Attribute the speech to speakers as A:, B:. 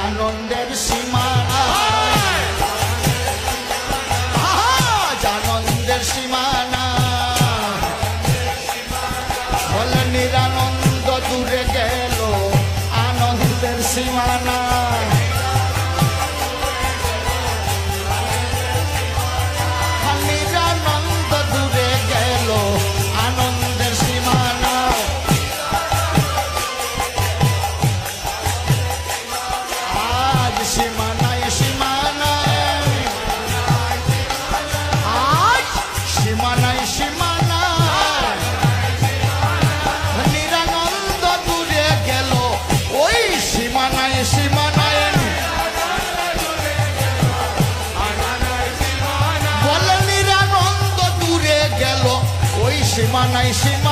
A: আনন্দের সীমানা আনন্দের সীমানা বলে নিরানন্দ দূরে গেল আনন্দের সীমানা নিরানন্দ দূরে গেল আনন্দের সীমানা আজ সীমানায় সীমানায় আজ সীমানায় সীমানায় নিরানন্দ দূরে গেল ওই সীমানায় সীমানায় বলে নিরানন্দ দূরে গেল ওই সীমানায় সীমানায়